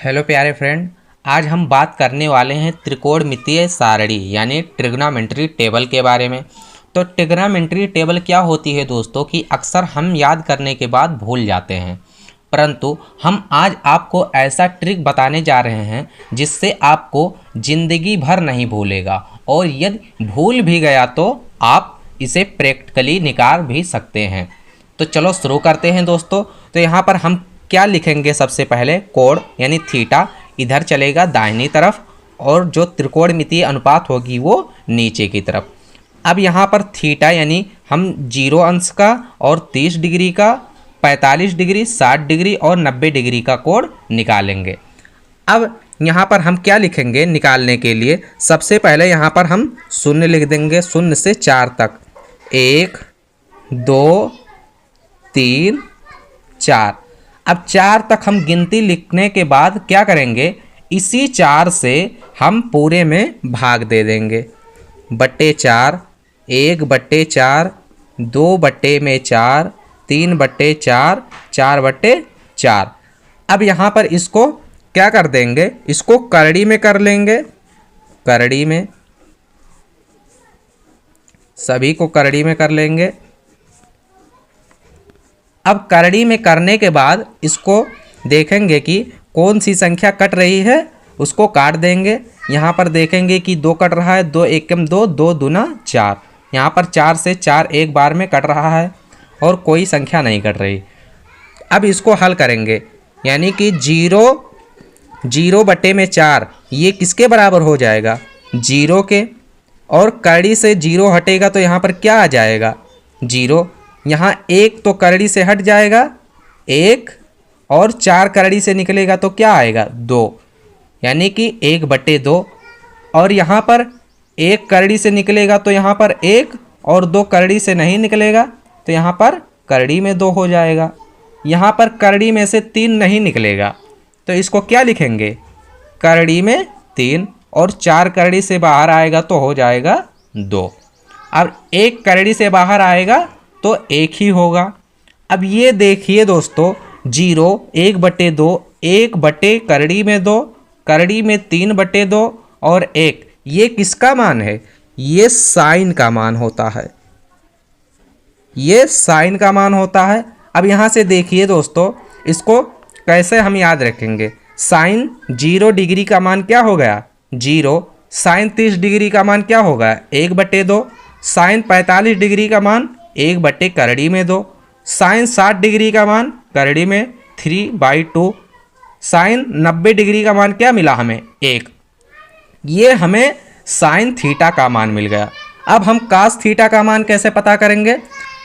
Hello प्यारे friend, आज हम बात करने वाले हैं त्रिकोणमितीय सारणी यानी ट्रिग्नोमेट्री टेबल के बारे में। तो ट्रिग्नोमेट्री टेबल क्या होती है दोस्तों कि अक्सर हम याद करने के बाद भूल जाते हैं, परंतु हम आज आपको ऐसा ट्रिक बताने जा रहे हैं जिससे आपको ज़िंदगी भर नहीं भूलेगा, और यदि भूल भी गया तो आप इसे प्रैक्टिकली निकाल भी सकते हैं। तो चलो शुरू करते हैं दोस्तों। तो यहाँ पर हम क्या लिखेंगे, सबसे पहले कोण यानी थीटा इधर चलेगा दाहिनी तरफ, और जो त्रिकोणमितीय अनुपात होगी वो नीचे की तरफ। अब यहाँ पर थीटा यानी हम 0 अंश का और 30 डिग्री का, 45 डिग्री, 60 डिग्री और 90 डिग्री का कोण निकालेंगे। अब यहाँ पर हम क्या लिखेंगे निकालने के लिए, सबसे पहले यहाँ पर हम शून्य लिख देंगे, शून्य से 4 तक, 1 2 3 4। अब 4 तक हम गिनती लिखने के बाद क्या करेंगे, इसी 4 से हम पूरे में भाग दे देंगे, बट्टे 4, 1/4, 2/4, 3/4, 4/4। अब यहाँ पर इसको क्या कर देंगे, इसको करड़ी में कर लेंगे, करड़ी में सभी को करड़ी में कर लेंगे। अब करड़ी में करने के बाद इसको देखेंगे कि कौन सी संख्या कट रही है, उसको काट देंगे। यहाँ पर देखेंगे कि 2 कट रहा है, 2 एकम 2, 2 दूना 4। यहाँ पर 4 से 4 एक बार में कट रहा है और कोई संख्या नहीं कट रही। अब इसको हल करेंगे, यानी कि 0/4 ये किसके बराबर हो जाएगा, 0 के, और करड़ी से 0 हटेगा तो यहाँ पर क्या आ जाएगा, 0। यहाँ 1 तो करड़ी से हट जाएगा 1, और 4 करड़ी से निकलेगा तो क्या आएगा 2, यानी कि 1/2। और यहाँ पर 1 करड़ी से निकलेगा तो यहाँ पर 1, और 2 करड़ी से नहीं निकलेगा तो यहाँ पर करड़ी में 2 हो जाएगा। यहाँ पर करड़ी में से 3 नहीं निकलेगा तो इसको क्या लिखेंगे, करड़ी में 3, और 4 करड़ी से बाहर आएगा तो हो जाएगा 2। अब 1 करड़ी से बाहर आएगा तो 1 ही होगा। अब ये देखिए दोस्तों, 0, 1/2, 1 बटे करड़ी में 2, करड़ी में 3/2 और 1, ये किसका मान है, ये साइन का मान होता है, ये साइन का मान होता है। अब यहाँ से देखिए दोस्तों, इसको कैसे हम याद रखेंगे, साइन 0 डिग्री का मान क्या हो गया 0, साइन 30 डिग्री का मान क्या होगा 1/2, साइन 45 डिग्री का मान 1 करड़ी में 2, साइन 60 डिग्री का मान करड़ी में 3/2, साइन 90 डिग्री का मान क्या मिला हमें 1। ये हमें साइन थीटा का मान मिल गया। अब हम कास थीटा का मान कैसे पता करेंगे,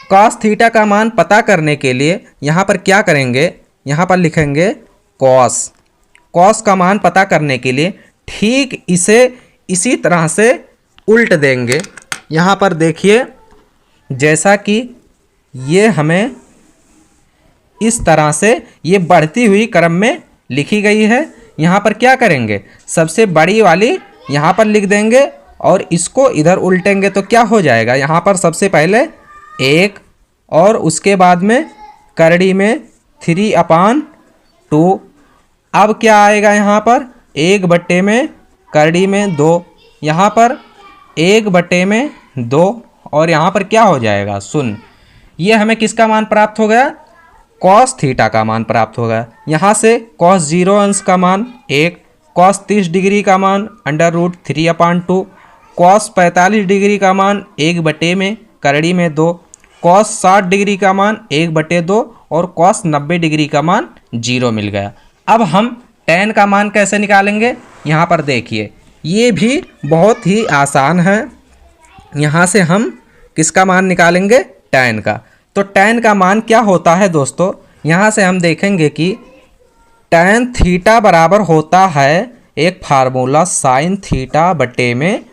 कास थीटा का मान पता करने के लिए यहाँ पर क्या करेंगे, यहाँ पर लिखेंगे कॉस। कॉस का मान पता करने के लिए ठीक इसे इसी तरह से उल्ट देंगे। यहाँ पर देखिए, जैसा कि ये हमें इस तरह से ये बढ़ती हुई क्रम में लिखी गई है। यहाँ पर क्या करेंगे, सबसे बड़ी वाली यहाँ पर लिख देंगे और इसको इधर उल्टेंगे तो क्या हो जाएगा, यहाँ पर सबसे पहले 1 और उसके बाद में करड़ी में 3/2। अब क्या आएगा, यहाँ पर 1 में करड़ी में 2, यहाँ पर 1/2 और यहाँ पर क्या हो जाएगा 0। ये हमें किसका मान प्राप्त हो गया, कॉस थीटा का मान प्राप्त हो गया। यहाँ से कॉस 0 अंश का मान 1, कॉस 30 डिग्री का मान √3/2, कॉस 45 डिग्री का मान 1 में करड़ी में 2, कॉस 60 डिग्री का मान 1/2 और कॉस 90 डिग्री का मान 0 मिल गया। अब हम tan का मान कैसे निकालेंगे, यहाँ पर देखिए, ये भी बहुत ही आसान है। यहाँ से हम किसका मान निकालेंगे, tan का। तो tan का मान क्या होता है दोस्तों, यहाँ से हम देखेंगे कि tan थीटा बराबर होता है एक फार्मूला साइन थीटा बटे में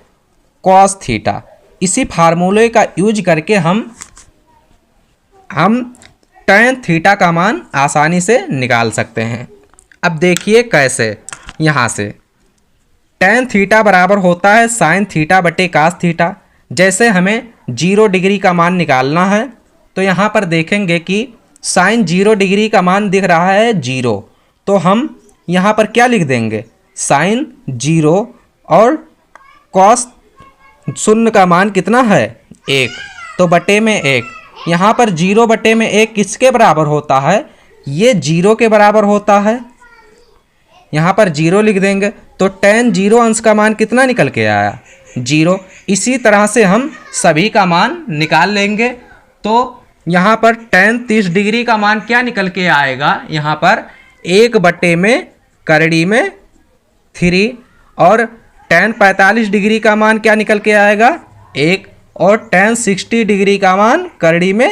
कॉस थीटा। इसी फार्मूले का यूज करके हम tan थीटा का मान आसानी से निकाल सकते हैं। अब देखिए कैसे, यहाँ से tan थीटा बराबर होता है साइन थीटा बटे कास थीटा। जैसे हमें 0 डिग्री का मान निकालना है तो यहाँ पर देखेंगे कि साइन 0 डिग्री का मान दिख रहा है 0, तो हम यहाँ पर क्या लिख देंगे, साइन 0 और कॉस 0 का मान कितना है 1, तो बटे में 1। यहाँ पर 0 बटे में 1 किसके बराबर होता है, ये 0 के बराबर होता है। यहाँ पर 0 लिख देंगे तो tan 0 अंश का मान कितना निकल के आया 0। इसी तरह से हम सभी का मान निकाल लेंगे। तो यहाँ पर tan 30 डिग्री का मान क्या निकल के आएगा, यहाँ पर 1 बटे में करड़ी में 3 और tan 45 डिग्री का मान क्या निकल के आएगा 1 और tan 60 डिग्री का मान करड़ी में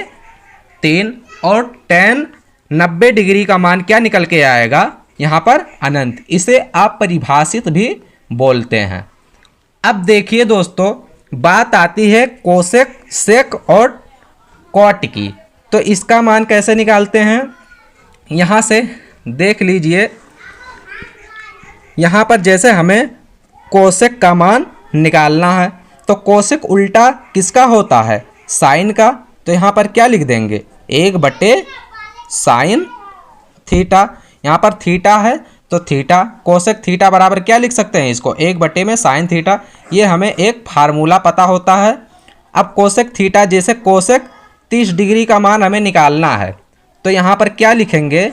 3 और tan 90 डिग्री का मान क्या निकल के आएगा यहाँ पर अनंत। इसे आप परिभाषित भी बोलते हैं। अब देखिए दोस्तों, बात आती है कोसेक, सेक और कॉट की। तो इसका मान कैसे निकालते हैं, यहाँ से देख लीजिए। यहाँ पर जैसे हमें कोसेक का मान निकालना है तो कोसेक उल्टा किसका होता है, साइन का। तो यहाँ पर क्या लिख देंगे, 1 बटे साइन थीटा। यहाँ पर थीटा है तो थीटा, कोसेक थीटा बराबर क्या लिख सकते हैं इसको, 1 बटे में साइन थीटा। ये हमें एक फार्मूला पता होता है। अब कोसेक थीटा, जैसे कोसेक 30 डिग्री का मान हमें निकालना है तो यहाँ पर क्या लिखेंगे,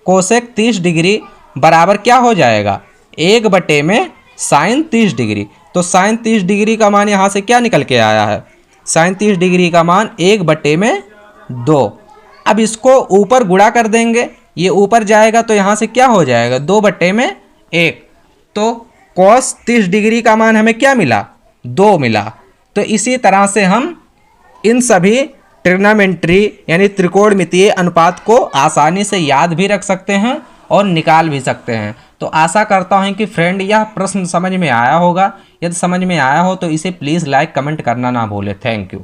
कोसेक 30 डिग्री बराबर क्या हो जाएगा, 1 बटे में साइन 30 डिग्री। तो साइन 30 डिग्री का मान यहाँ से क्या निकल के आया है, साइन 30 डिग्री का मान 1 बटे में 2। अब इसको ऊपर गुणा कर देंगे, ये ऊपर जाएगा तो यहाँ से क्या हो जाएगा, 2 बटे में 1। तो कॉस 30 डिग्री का मान हमें क्या मिला, 2 मिला। तो इसी तरह से हम इन सभी ट्रिग्नोमेट्री यानी त्रिकोणमितीय अनुपात को आसानी से याद भी रख सकते हैं और निकाल भी सकते हैं। तो आशा करता हूं कि फ्रेंड यह प्रश्न समझ में आया होगा। यदि समझ में आया हो तो इसे प्लीज़ लाइक कमेंट करना ना भूलें। Thank you.